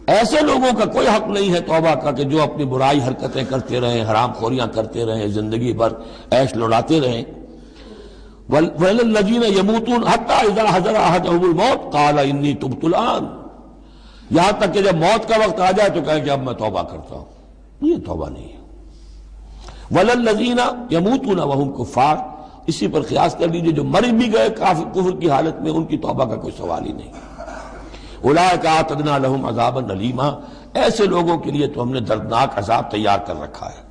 [SPEAKER 1] ایسے لوگوں کا کوئی حق نہیں ہے توبہ کا کہ جو اپنی برائی حرکتیں کرتے رہیں، حرام خوریاں کرتے رہیں، زندگی بھر عیش لڑاتے رہیں۔ وَالَّذِينَ يَمُوتُونَ حَتَّى إِذَا حَضَرَ أَحَدَهُمُ الْمَوْتُ قَالَ إِنِّي تُبْتُ الْآنَ، یہاں تک کہ جب موت کا وقت آ جائے تو کہے کہ اب میں توبہ کرتا ہوں. یہ توبہ نہیں ہے. وَالَّذِينَ يَمُوتُونَ وَهُمْ كُفَّارٌ، اسی پر قیاس کر لیجئے جو مر بھی گئے کفر کی حالت میں، ان کی توبہ کا کوئی سوال ہی نہیں. اولئک اعتدنا لهم عذابا الیما، ایسے لوگوں کے لیے تو ہم نے دردناک عذاب تیار کر رکھا ہے.